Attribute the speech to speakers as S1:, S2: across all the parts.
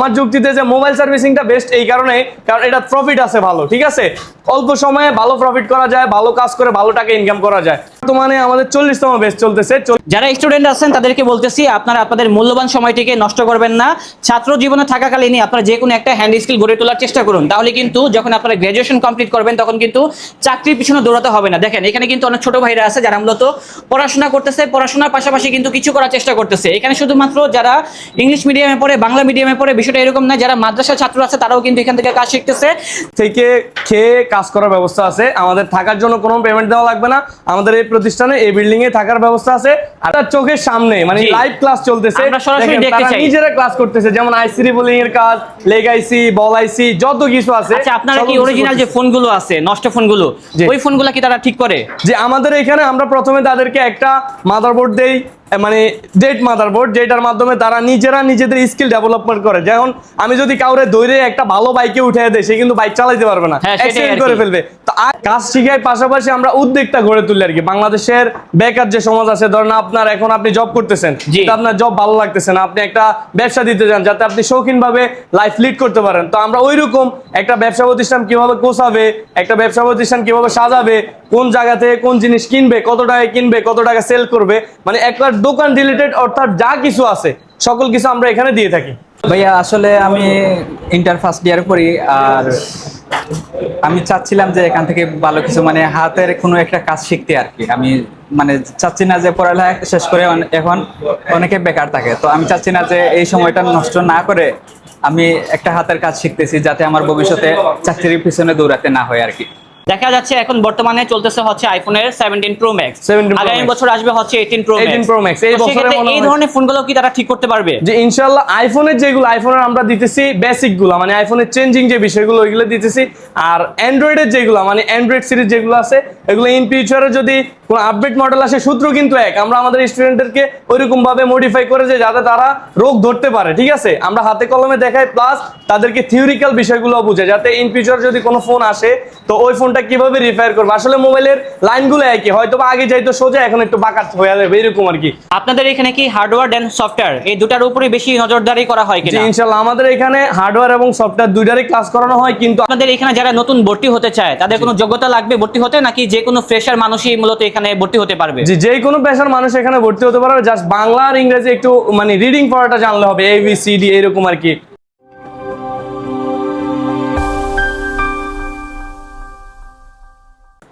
S1: আমার যুক্তিতে যে মোবাইল সার্ভিসিংটা বেস্ট এই কারণে, কারণ এটা প্রফিট আছে ভালো, ঠিক আছে, অল্প সময়ে ভালো প্রফিট করা যায়, ভালো কাজ করে ভালো টাকা ইনকাম করা যায়। বর্তমানে আমাদের 40তম ব্যাচ চলতেছে।
S2: যারা স্টুডেন্ট আছেন তাদেরকে বলতেছি, আপনারা আপনাদের মূল্যবান সময়টিকে নষ্ট করবেন না। ছাত্র জীবনে থাকাকালীনই আপনারা যে কোনো একটা হ্যান্ড স্কিল গড়ে তোলার চেষ্টা করুন, তাহলে কিন্তু যখন আপনারা গ্র্যাজুয়েশন কমপ্লিট করবেন তখন কিন্তু চাকরির পিছনে দৌড়াতে হবে না। দেখেন এখানে কিন্তু অনেক ছোট ভাইরা আছে যারা মূলত পড়াশোনা করতেছে, পড়াশোনার পাশাপাশি কিন্তু কিছু করার চেষ্টা করতেছে। এখানে শুধুমাত্র যারা ইংলিশ মিডিয়ামে পড়ে, বাংলা মিডিয়ামে পড়ে, বিষয়টা এরকম না, যারা মাদ্রাসা ছাত্র আছে তারাও কিন্তু এখান থেকে কাজ শিখতেছে।
S1: থেকে খেয়ে কাজ করার ব্যবস্থা আছে, আমাদের থাকার জন্য কোনো পেমেন্ট দেওয়া লাগবে না। আমাদের এই প্রতিষ্ঠানে এই বিল্ডিং এ থাকার ব্যবস্থা আছে, আর তার চোখের সামনে মানে লাইভ ক্লাস চলতেছে,
S2: আমরা সরাসরি দেখতে চাই।
S1: নিজেরা ক্লাস করতেছে, যেমন আইসি রিবোলিং এর কাজ, লেগ আইসি, বল আইসি, যত কিছু আছে।
S2: আচ্ছা, আপনারা কি অরিজিনাল যে ফোনগুলো আছে, নষ্ট ফোনগুলো, ওই ফোনগুলো কি তারা ঠিক করে?
S1: যে আমাদের এখানে আমরা প্রথমে তাদেরকে একটা মাদারবোর্ড দেই, মানে ডেট মাদারবোর্ড, যেটার মাধ্যমে তারা নিজেরা নিজেদের স্কিল ডেভেলপমেন্ট করে। যেমন আমি যদি কাউরে দৌড়ে একটা ভালো বাইকে উঠে দেয়, সে কিন্তু বাইক চালাতে পারবে না, অ্যাক্সিডেন্ট করে ফেলবে। তো কাজ শিখাই পাশাপাশি আমরা উদ্যোগটা গড়ে তুলি আর কি। বাংলাদেশের বেকার যে সমাজ আছে, ধরেন আপনার এখন আপনি জব করতেছেন, আপনার জব ভালো লাগতেছে না, আপনি একটা ব্যবসা দিতে চান যাতে আপনি শৌখিনভাবে লাইফ লিড করতে পারেন। তো আমরা ওইরকম একটা ব্যবসা প্রতিষ্ঠান কিভাবে গোছাবে, একটা ব্যবসা প্রতিষ্ঠান কিভাবে সাজাবে, কোন জায়গা থেকে কোন জিনিস কিনবে, কত টাকায় কিনবে, কত টাকা সেল করবে, মানে একটা দোকান রিলেটেড অর্থাৎ যা কিছু আছে সকল কিছু আমরা এখানে দিয়ে থাকি।
S3: ভাইয়া আসলে আমি ইন্টার ফার্স্ট ইয়ার পড়ি, আর আমি চাচ্ছিলাম যে এখান থেকে ভালো কিছু মানে হাতের কোনো একটা কাজ শিখতে আর কি। আমি মানে চাচ্ছি না যে পড়ালেখা শেষ করে এখন অনেকে বেকার থাকে, তো আমি চাচ্ছি না যে এই সময়টা নষ্ট না করে আমি একটা হাতের কাজ শিখতেছি, যাতে আমার ভবিষ্যতে চাকরির পিছনে দৌড়াতে না হয় আর কি।
S2: দেখা যাচ্ছে এখন বর্তমানে চলতেছে হচ্ছে আইফোনের 17 প্রো ম্যাক্স, আগামী বছর আসবে হচ্ছে 18 প্রো ম্যাক্স। এই বছরে এই ধরনের ফোনগুলো কি তারা ঠিক করতে পারবে?
S1: যে ইনশাআল্লাহ আইফোনের যেগুলো, আইফোনের আমরা দিতেছি বেসিক গুলো, মানে আইফোনের চেঞ্জিং যে বিষয়গুলো ওইগুলো দিতেছি। আর অ্যান্ড্রয়েডের যেগুলো মানে অ্যান্ড্রয়েড সিরিজ যেগুলো আছে, এগুলো ইন ফিউচারে যদি কোনো আপডেট মডেল আসে, সূত্র কিন্তু এক, আমরা আমাদের স্টুডেন্টদেরকে ওইরকম ভাবে মডিফাই করে যে যাতে তারা রোগ ধরতে পারে, ঠিক আছে, আমরা হাতে কলমে দেখাই, প্লাস তাদেরকে থিওরিক্যাল বিষয়গুলো বুঝে, যাতে ইন ফিউচার যদি কোনো ফোন আসে তো ওই ফোনটা কিভাবে রিপেয়ার করবে। আসলে মোবাইলের লাইনগুলো একই, হয়তো আগে যাইতো সোজা, এখন একটু বাঁকা হয়ে যাবে, এরকম আর কি।
S2: আপনাদের এখানে কি হার্ডওয়্যার এন্ড সফটওয়্যার এই দুটার উপরে বেশি নজরদারি করা হয় কিনা?
S1: জি ইনশাআল্লাহ আমাদের এখানে হার্ডওয়্যার এবং সফটওয়্যার দুইটারই ক্লাস করানো হয়। কিন্তু
S2: আপনাদের এখানে যারা নতুন ভর্তি হতে চায় তাদের কোনো যোগ্যতা লাগবে ভর্তি হতে, নাকি যে কোনো ফ্রেশার মানুষই মূলত এখানে ভর্তি হতে পারবে?
S1: জি, যে কোনো পেশার মানুষ এখানে ভর্তি হতে পারবে, জাস্ট বাংলা আর ইংরেজি একটু মানে রিডিং পড়াটা জানলে হবে, ABCD এরকম আর কি।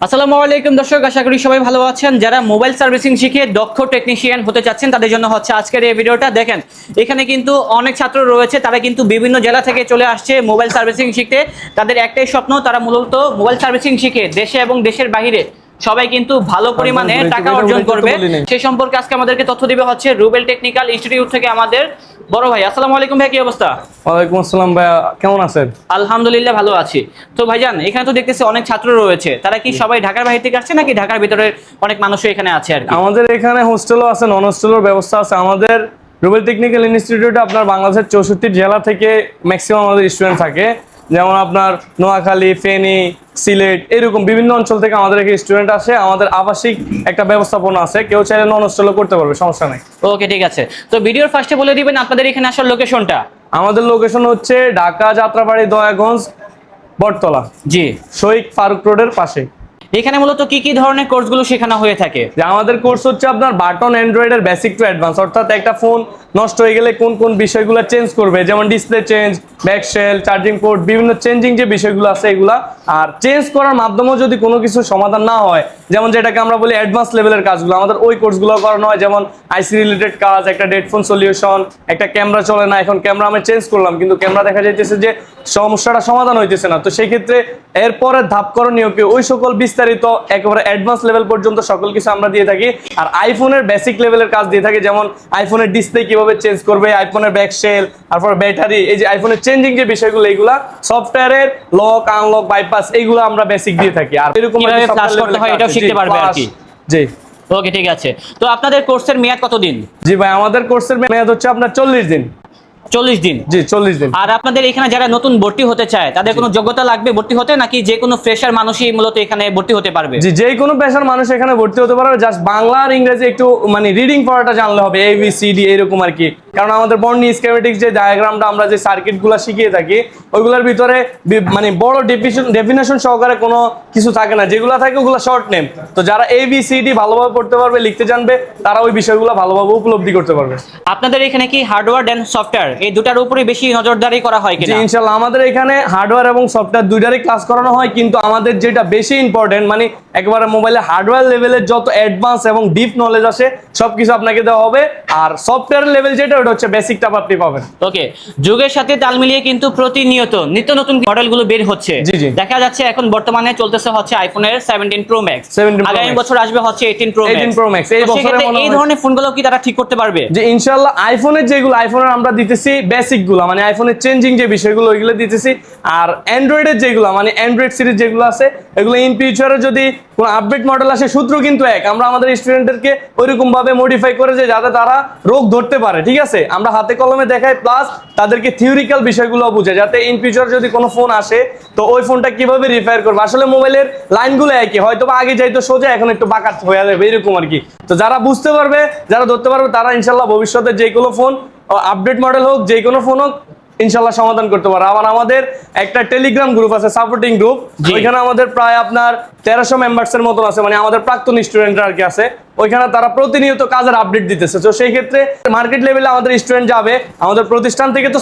S2: আসসালামু আলাইকুম দর্শক, আশা করি সবাই ভালো আছেন। যারা মোবাইল সার্ভিসিং শিখে দক্ষ টেকনিশিয়ান হতে চাচ্ছেন তাদের জন্য হচ্ছে আজকের এই ভিডিওটা। দেখেন এখানে কিন্তু অনেক ছাত্র রয়েছে, তারা কিন্তু বিভিন্ন জেলা থেকে চলে আসছে মোবাইল সার্ভিসিং শিখতে। তাদের একটাই স্বপ্ন, তারা মূলত মোবাইল সার্ভিসিং শিখে দেশে এবং দেশের বাইরে সবাই কিন্তু ভালো পরিমাণে টাকা অর্জন করবে। সেই সম্পর্কে আজকে আমাদেরকে তথ্য দিবে হচ্ছে রুবেল টেকনিক্যাল ইনস্টিটিউট থেকে আমাদের বড় ভাই। আসসালামু আলাইকুম ভাই, কি অবস্থা?
S1: ওয়ালাইকুম আসসালাম ভাইয়া, কেমন আছেন?
S2: আলহামদুলিল্লাহ ভালো আছি। তো ভাইজান এখানে তো দেখতেছি অনেক ছাত্র রয়েছে, তারা কি সবাই ঢাকার বাইরে থেকে আসছে নাকি ঢাকার ভিতরে অনেক মানুষও এখানে আছে আর কি?
S1: আমাদের এখানে হোস্টেলও আছে, নন হোস্টেলের ব্যবস্থা আছে। আমাদের রুবেল টেকনিক্যাল ইনস্টিটিউটে আপনার বাংলাদেশের 64 জেলা থেকে ম্যাক্সিমাম আমাদের স্টুডেন্ট থাকে, যেমন আপনার নোয়াখালী, ফেনী, সিলেট এরকম বিভিন্ন অঞ্চল থেকে আমাদের এখানে স্টুডেন্ট আসে। আমাদের আবাসিক একটা ব্যবস্থাপনা আছে, কেউ চাইলে নন হোস্টেলও করতে পারবে, সমস্যা নেই।
S2: ওকে ঠিক আছে। তো ভিডিওর ফার্স্টে বলে দিবেন আপনাদের এখানে আসার লোকেশনটা।
S1: আমাদের লোকেশন হচ্ছে ঢাকা যাত্রাবাড়ি, দয়াগঞ্জ, বটতলা,
S2: জি
S1: শহীদ ফারুক রোডের পাশে।
S2: এখানে মূলত কি কি ধরনের কোর্সগুলো শেখানো হয়ে থাকে?
S1: যে আমাদের কোর্স হচ্ছে আপনার বাটন অ্যান্ড্রয়েডের বেসিক টু অ্যাডভান্স, অর্থাৎ একটা ফোন নষ্ট হয়ে গেলে কোন কোন বিষয়গুলো চেঞ্জ করবে, যেমন display change, back shell, charging port, বিভিন্ন চেঞ্জিং যে বিষয়গুলো আছে এগুলা। আর চেঞ্জ করার মাধ্যমেও যদি কোনো কিছু সমাধান না হয়, যেমন যেটাকে আমরা বলি অ্যাডভান্স লেভেলের কাজগুলো, আমাদের ওই কোর্সগুলো করানো হয়। যেমন আইসি রিলেটেড কাজ, একটা ডেডফোন সলিউশন, একটা ক্যামেরা চলে না, এখন ক্যামেরা আমি চেঞ্জ করলাম কিন্তু ক্যামেরা দেখা যাইতেছে যে সমস্যাটা সমাধান হইতেছে না, তো সেই ক্ষেত্রে এরপরে ধাপ করণীয় কি, ওই সকল বিস্তারিত একেবারে অ্যাডভান্স লেভেল পর্যন্ত সকল কিছু আমরা দিয়ে থাকি। আর আইফোনের বেসিক লেভেলের কাজ দিয়ে থাকি, যেমন আইফোনের ডিসপ্লে কিভাবে চেঞ্জ করবে, আইফোনের ব্যাকশেল, তারপর ব্যাটারি, এই যে আইফোনের চেঞ্জিং যে বিষয়গুলো, এইগুলা সফটওয়্যারের লক আনলক বাইপাস এইগুলো আমরা বেসিক দিয়ে থাকি। আর এরকম
S2: কিভাবে ফ্ল্যাশ করতে হয় এটাও শিখতে পারবে আর কি।
S1: জি
S2: ওকে ঠিক আছে। তো আপনাদের কোর্সের মেয়াদ কতদিন?
S1: জি ভাই, আমাদের কোর্সের মেয়াদ হচ্ছে আপনার 40 দিন।
S2: 40 দিন?
S1: জি 40 দিন।
S2: আর আপনাদের এখানে যারা নতুন ভর্তি হতে চায় তাদের কোনো যোগ্যতা লাগবে ভর্তি হতে, নাকি যে কোনো ফ্রেশার মানুষই মূলত এখানে ভর্তি হতে পারবে?
S1: জি, যে কোনো পেশার মানুষ এখানে ভর্তি হতে পারবে, জাস্ট বাংলা আর ইংরেজি একটু মানে রিডিং পড়াটা জানলে হবে, ABCD এরকম আর কি। কারণ আমাদের বর্নি স্কিমেটিক্স যে ডায়াগ্রামটা আমরা যে সার্কিটগুলো শিখিয়ে থাকি ওইগুলোর ভিতরে মানে বড় ডেফিনেশন সহকারে কোনো কিছু থাকে না, যেগুলো থাকে ওগুলো শর্ট নেম। তো যারা ABCD ভালোভাবে পড়তে পারবে, লিখতে জানবে, তারা ওই বিষয়গুলো ভালোভাবে উপলব্ধি করতে পারবে।
S2: আপনাদের এখানে কি হার্ডওয়্যার এন্ড সফটওয়্যার এই দুটার উপরে বেশি নজরদারি করা হয়
S1: জি
S2: কিনা?
S1: ইনশাআল্লাহ আমাদের এখানে হার্ডওয়্যার এবং সফটওয়্যার দুইটারই ক্লাস করানো হয়, কিন্তু আমাদের যেটা বেশি ইম্পর্টেন্ট মানে একেবারে মোবাইলের হার্ডওয়্যার লেভেলের যত অ্যাডভান্স এবং ডিপ নলেজ আসে সবকিছু আপনাকে দেওয়া হবে। আর সফটওয়্যার লেভেল যেটা ওটা হচ্ছে বেসিকটা আপনি পাবেন।
S2: ওকে, যুগের সাথে তাল মিলিয়ে কিন্তু প্রতিনিয়ত নিত্য নতুন মডেলগুলো বের হচ্ছে।
S1: জি, জি।
S2: দেখা যাচ্ছে এখন বর্তমানে চলতেছে হচ্ছে আইফোনের 17 প্রো ম্যাক্স,
S1: 17 Pro
S2: আগামী
S1: Max।
S2: বছর আসবে হচ্ছে 18 প্রো
S1: 18 Pro Max। এই বছরে মনে
S2: এই
S1: হয়-
S2: ধরনের ফোনগুলো কি তারা ঠিক করতে পারবে?
S1: যে ইনশাআল্লাহ আইফোনের যেগুলো আইফোনের আমরা দিতেছি বেসিক গুলো মানে আইফোনের চেঞ্জিং যে বিষয়গুলো ওইগুলো দিতেছি, আর অ্যান্ড্রয়েডের যেগুলো মানে অ্যান্ড্রয়েড সিরিজ যেগুলো আছে এগুলো ইন ফিউচারে যদি কোনো আপডেট মডেল আসে সূত্র কিন্তু এক, আমরা আমাদের স্টুডেন্টদেরকে ওইরকম ভাবে মডিফাই করে যে যাতে তারা রোগ ধরতে পারে, ঠিক আছে, আমরা হাতে কলমে দেখাই প্লাস তাদেরকে থিওরিক্যাল বিষয়গুলো বুঝে, যাতে ইন ফিউচার যদি কোনো ফোন আসে তো ওই ফোনটা কিভাবে রিপেয়ার করবে। আসলে মোবাইলের লাইনগুলো একই, হয়তো বা আগে যাইতো সোজা এখন একটু বাঁকা হয়ে যাবে এরকম আর কি। তো যারা বুঝতে পারবে, যারা ধরতে পারবে, তারা ইনশাল্লাহ ভবিষ্যতে যে কোনো ফোন আপডেট মডেল হোক যে কোনো ফোন হোক ইনশাল্লাহ সমাধান করতে পারে। আবার আমাদের একটা টেলিগ্রাম গ্রুপ আছে, সাপোর্টিং গ্রুপ,
S2: জি।
S1: ওইখানে আমাদের প্রায় আপনার 1300 মেম্বার্সের মতন আছে, মানে আমাদের প্রাক্তন স্টুডেন্টরা আর কি আছে, ওইখানে তারা প্রতিনিয়ত কাজের আপডেট দিতেছে। তো সেই ক্ষেত্রে মার্কেট লেভেলে আমাদের স্টুডেন্ট যাবে, আমাদের প্রতিষ্ঠান থেকে তো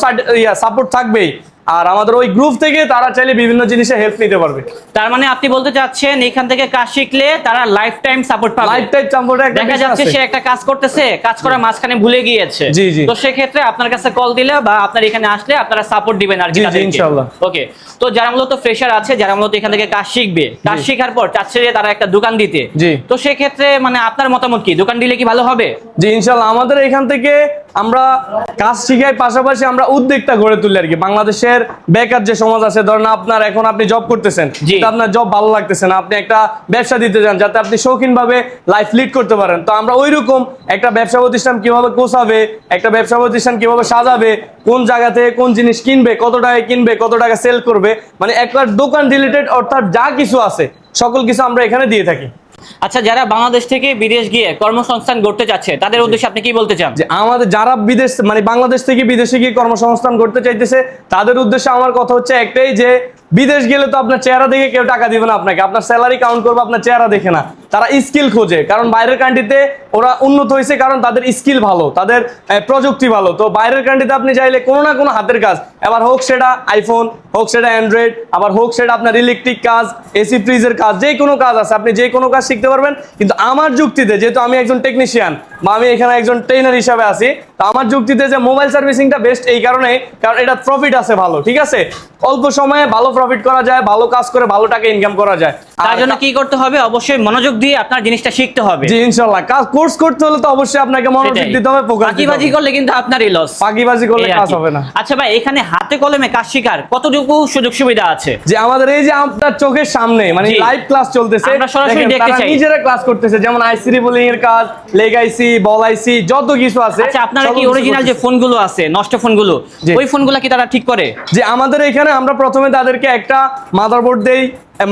S1: সাপোর্ট থাকবেই, আর আমাদের ওই গ্রুপ থেকে তারা চাইলে বিভিন্ন জিনিসে হেল্প নিতে পারবে।
S2: তার মানে আপনি বলতে চাচ্ছেন এখান থেকে কাজ শিখলে তারা লাইফ টাইম সাপোর্ট পাবে।
S1: লাইফ টাইম সাপোর্ট একটা
S2: দেখা
S1: বিষয়
S2: যাচ্ছে
S1: আছে।
S2: সে একটা কাজ করতেছে, কাজ করার মাঝখানে ভুলে গিয়েছে,
S1: জি, জি।
S2: তো সেক্ষেত্রে আপনার কাছে কল দিলে বা আপনার এখানে আসলে আপনারা সাপোর্ট দিবেন আর কি
S1: জি, জি,
S2: তাদেরকে।
S1: ইনশাআল্লাহ।
S2: ওকে, তো যারা মূলত ফ্রেশার আছে, যারা মূলত এখান থেকে কাজ শিখবে, কাজ শেখার পর চাচ্ছে যে তারা একটা দোকান দিতে,
S1: জি।
S2: তো সেক্ষেত্রে মানে আপনার মতামত কি, দোকান দিলে কি ভালো হবে?
S1: জি ইনশাল্লাহ আমাদের এখান থেকে আমরা কাজ শিখাই, পাশাপাশি আমরা উদ্যোগটা গড়ে তুলি আর কি। বাংলাদেশের বেকার যে সমাজ আছে, ধরেন আপনার এখন আপনি জব করতেছেন,
S2: জি।
S1: কিন্তু আপনার জব ভালো লাগতেছে না, আপনি একটা ব্যবসা দিতে চান যাতে আপনি শৌখিন ভাবে লাইফ লিড করতে পারেন। তো আমরা ওইরকম একটা ব্যবসা প্রতিষ্ঠান কিভাবে গোছাবে, একটা ব্যবসা প্রতিষ্ঠান কিভাবে সাজাবে, কোন জায়গা থেকে কোন জিনিস কিনবে, কত টাকায় কিনবে, কত টাকা সেল করবে, মানে একটা দোকান রিলেটেড অর্থাৎ যা কিছু আছে সকল কিছু আমরা এখানে দিয়ে থাকি।
S2: আচ্ছা, যারা বাংলাদেশ থেকে বিদেশ গিয়ে কর্মসংস্থান করতে যাচ্ছে তাদের উদ্দেশ্যে আপনি কি বলতে চান?
S1: যে আমাদের যারা বিদেশ মানে বাংলাদেশ থেকে বিদেশে গিয়ে কর্মসংস্থান করতে চাইতেছে তাদের উদ্দেশ্যে আমার কথা হচ্ছে একটাই, যে বিদেশ গেলে তো আপনার চেহারা দেখে কেউ টাকা দিবে না আপনাকে, আপনার স্যালারি কাউন্ট করবে আপনার চেহারা দেখে না, তারা স্কিল খোঁজে। কারণ বাইরের কান্ট্রিতে ওরা উন্নত হয়েছে কারণ তাদের স্কিল ভালো, তাদের প্রযুক্তি ভালো। তো বাইরের কান্ট্রিতে আপনি চাইলে কোনো না কোনো হাতের কাজ, এবার হোক সেটা আইফোন, হোক সেটা অ্যান্ড্রয়েড, আবার হোক সেটা আপনার ইলেকট্রিক কাজ, এসি ফ্রিজের কাজ, যে কোনো কাজ আছে, আপনি যে কোনো কাজ শিখতে পারবেন। কিন্তু আমার যুক্তিতে, যেহেতু আমি একজন টেকনিশিয়ান বা আমি এখানে একজন ট্রেনার হিসাবে আছি, তো আমার যুক্তিতে যে মোবাইল সার্ভিসিংটা বেস্ট এই কারণে, কারণ এটা প্রফিট আছে ভালো, ঠিক আছে, অল্প সময়ে ভালো প্রফিট করা যায়, ভালো কাজ করে ভালো টাকা ইনকাম করা যায়।
S2: তার জন্য কি করতে হবে? অবশ্যই মনোযোগ দিয়ে আপনার জিনিসটা শিখতে হবে।
S1: জি ইনশাআল্লাহ, কাজ কোর্স করতে হলে তো অবশ্যই আপনাকে মনোযোগ
S2: সেটাই।
S1: দিতে হবে, ফোকাস দিতে
S2: ফাঁকিবাজি
S1: হবে।
S2: করলে কিন্তু আপনারই লস।
S1: ফাঁকিবাজি করলে
S2: এই আর
S1: কাজ
S2: কি।
S1: হবে না।
S2: আচ্ছা ভাই, এখানে হাতে কলমে কাজ শেখার কতটুকু সুযোগ সুবিধা আছে?
S1: যে আমাদের এই যে আপনার চোখের সামনে মানে
S2: জি।
S1: লাইভ ক্লাস চলতেছে,
S2: আমরা সরাসরি
S1: দেখেন,
S2: দেখতে
S1: তারা
S2: চাই।
S1: নিজেরা ক্লাস করতেছে, যেমন আইসি রিবোলিং এর কাজ, লেগ আইসি, বল আইসি, যত কিছু আছে।
S2: আচ্ছা, আপনারা
S1: সব
S2: কি
S1: কিছু
S2: অরিজিনাল যে
S1: করতেছে।
S2: ফোনগুলো আছে, নষ্ট ফোনগুলো,
S1: জি।
S2: ওই ফোনগুলো কি তারা ঠিক করে?
S1: যে আমাদের এখানে আমরা প্রথমে তাদেরকে একটা মাদারবোর্ড দেই,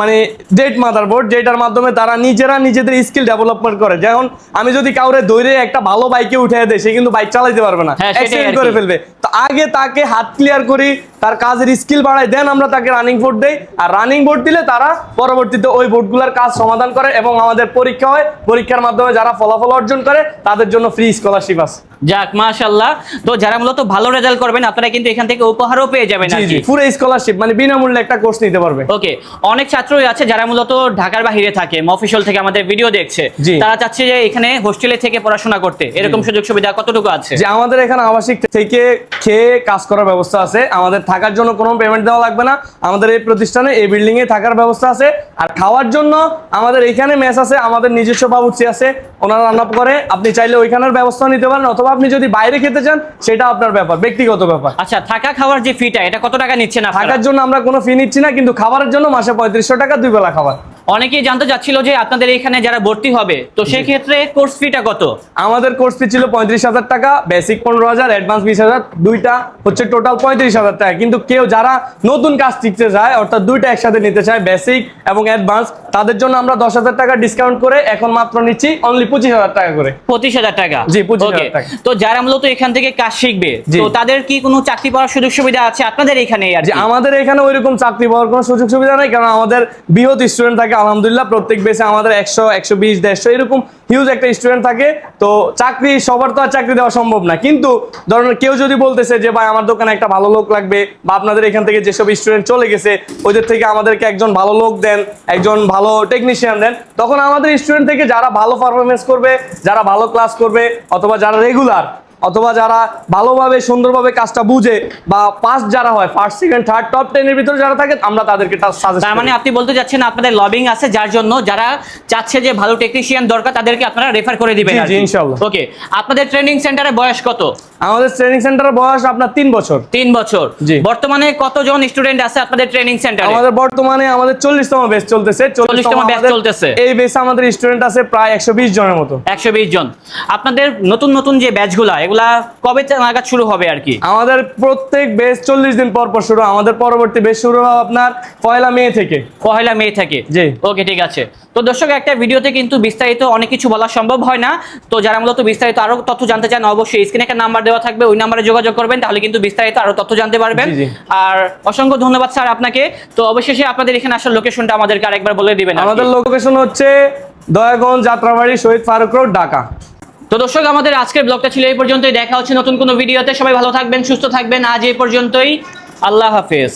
S1: মানে ডেট মাদারবোর্ড, যেটার মাধ্যমে তারা নিজেরা নিজেদের স্কিল ডেভেলপমেন্ট করে। যেমন আমি যদি কাউরে দৌড়ে একটা ভালো বাইকে উঠে দেয়, সে কিন্তু বাইক চালাতে পারবে না,
S2: হ্যাঁ, সেটাই
S1: অ্যাক্সিডেন্ট
S2: আর
S1: করে
S2: কি।
S1: ফেলবে। তো আগে তাকে হাত ক্লিয়ার করি, তার কাজের স্কিল বাড়াই, দেন আমরা তাকে রানিং বোর্ড দেই। আর রানিং বোর্ড দিলে তারা পরবর্তীতে ওই বোর্ডগুলোর কাজ সমাধান করে এবং আমাদের পরীক্ষা হয়, পরীক্ষার মাধ্যমে যারা ফলাফল অর্জন করে তাদের জন্য ফ্রি স্কলারশিপ আছে।
S2: যাক, মাশাআল্লাহ। তো যারা মূলত ভালো রেজাল্ট করবেন আপনারা কিন্তু এখান থেকে উপহারও পেয়ে যাবেন আর
S1: জি জি,
S2: কি।
S1: পুরো স্কলারশিপ মানে বিনামূল্যে একটা কোর্স নিতে পারবে।
S2: ওকে, অনেক ছাত্রই আছে যারা মূলত ঢাকার বাইরে থাকে, মফস্বল থেকে আমাদের ভিডিও দেখছে,
S1: জি।
S2: তারা চাচ্ছে যে এখানে হোস্টেলে থেকে পড়াশোনা করতে, এরকম সুযোগ সুবিধা কতটুকু আছে?
S1: যে আমাদের এখানে আবাসিক থেকে খেয়ে কাজ করার ব্যবস্থা আছে, আমাদের থাকার জন্য কোনো পেমেন্ট দেওয়া লাগবে না, আমাদের এই প্রতিষ্ঠানে এই বিল্ডিং এ থাকার ব্যবস্থা আছে। আর খাওয়ার জন্য আমাদের এখানে মেস আছে, আমাদের নিজস্ব বাবুর্চি আছে, ওনারা রান্না করে, আপনি চাইলে ওইখানের ব্যবস্থা নিতে পারেন, অথবা আপনি যদি বাইরে খেতে চান সেটা আপনার ব্যাপার, ব্যক্তিগত ব্যাপার।
S2: আচ্ছা, থাকা খাওয়ার যে ফিটা, এটা কত টাকা নিচ্ছেন আপনারা?
S1: থাকার জন্য আমরা কোনো ফি নিচ্ছি না, কিন্তু খাবারের জন্য মাসে 3500 টাকা 2 বেলা খাবার।
S2: অনেকেই জানতে চাচ্ছিল যে আপনাদের এখানে যারা ভর্তি হবে তো সেই ক্ষেত্রে কোর্স ফিটা কত?
S1: আমাদের কোর্স ফি ছিল 35,000 টাকা, বেসিক 15,000, অ্যাডভান্স 20,000, দুইটা হচ্ছে টোটাল 35,000 টাকা। কিন্তু কেউ যারা নতুন কাজ শিখতে চায় অর্থাৎ দুইটা একসাথে নিতে চায়, বেসিক এবং অ্যাডভান্স, তাদের জন্য আমরা 10,000 টাকা ডিসকাউন্ট করে এখন মাত্র নিচ্ছি অনলি 25,000 টাকা করে।
S2: 25,000 টাকা?
S1: জি, 25,000
S2: Okay,
S1: টাকা।
S2: তো যারা মূলত এখান থেকে কাজ শিখবে
S1: জি।
S2: তো তাদের কি কোনো চাকরি পাওয়ার সুযোগ সুবিধা আছে আপনাদের এখানে? আর
S1: যে
S2: কি?
S1: আমাদের এখানে ওইরকম চাকরি পাওয়ার কোনো সুযোগ সুবিধা নেই, কারণ আমাদের বৃহৎ স্টুডেন্ট থাকে আলহামদুলিল্লাহ। প্রত্যেক বেসে আমাদের 100, 120, 150 এরকম হিউজ একটা স্টুডেন্ট থাকে। তো চাকরি সবার তো আর চাকরি দেওয়া সম্ভব না, কিন্তু ধরুন কেউ যদি বলতেছে যে ভাই আমার দোকানে একটা ভালো লোক লাগবে, বা আপনাদের এখান থেকে যেসব স্টুডেন্ট চলে গেছে ওদের থেকে আমাদেরকে একজন ভালো লোক দেন, একজন ভালো টেকনিশিয়ান দেন, তখন আমাদের স্টুডেন্ট থেকে যারা ভালো পারফরমেন্স করবে, যারা ভালো ক্লাস করবে, অথবা যারা রেগুলার, অথবা যারা ভালোভাবে সুন্দরভাবে কাজটা বুঝে, বা ফার্স্ট যারা হয়, ফার্স্ট, সেকেন্ড, থার্ড, টপ 10 এর ভিতরে যারা থাকে, আমরা তাদেরকে সাজেস্ট
S2: তার মানে আপনি বলতে যাচ্ছেন আপনাদের লবিং আছে, যার জন্য যারা চাচ্ছে যে ভালো টেকনিশিয়ান দরকার তাদেরকে আপনারা রেফার করে দিবেন?
S1: জি, ইনশাআল্লাহ।
S2: ওকে, আপনাদের ট্রেনিং সেন্টারে বয়স কত?
S1: আমাদের ট্রেনিং সেন্টারের বয়স আপনার 3 বছর।
S2: 3 বছর।
S1: জি।
S2: বর্তমানে কতজন স্টুডেন্ট আছে আপনাদের ট্রেনিং সেন্টারে?
S1: আমাদের বর্তমানে আমাদের 40তম ব্যাচ চলতেছে।
S2: 40তম ব্যাচ চলতেছে।
S1: এই ব্যাচে আমাদের স্টুডেন্ট আছে প্রায় 120 জনের মতো।
S2: 120 জন। আপনাদের নতুন নতুন যে ব্যাচগুলা এগুলা কবে নাগাদ শুরু হবে আর কি?
S1: আমাদের প্রত্যেক ব্যাচ 40 দিন পর পর শুরু। আমাদের পরবর্তী ব্যাচ শুরু হবে আপনার 1 মে থেকে।
S2: 1 মে থেকে?
S1: জি।
S2: ওকে, ঠিক আছে। তো দর্শক, একটা ভিডিওতে কিন্তু বিস্তারিত অনেক কিছু বলা সম্ভব হয় না। তো যারা মূলত বিস্তারিত আরো তথ্য জানতে চান, অবশ্যই স্ক্রিনে একটা নাম্বার দেওয়া থাকবে, ওই নাম্বারে যোগাযোগ করবেন, তাহলে কিন্তু বিস্তারিত আরো তথ্য জানতে পারবেন।
S1: জি, জি।
S2: আর অসংখ্য ধন্যবাদ স্যার আপনাকে। তো অবশেষে আপনাদের এখানে আসার লোকেশনটা আমাদেরকে আরেকবার বলে দিবেন আর কি।
S1: আমাদের লোকেশন হচ্ছে দয়াগঞ্জ, যাত্রাবাড়ি, শহীদ ফারুক রোড, ঢাকা।
S2: তো দর্শক, আমাদের আজকের ব্লগটা ছিল এই পর্যন্তই। দেখা হচ্ছে নতুন কোনো ভিডিওতে। সবাই ভালো থাকবেন, সুস্থ থাকবেন। আজ এই পর্যন্তই। আল্লাহ হাফেজ।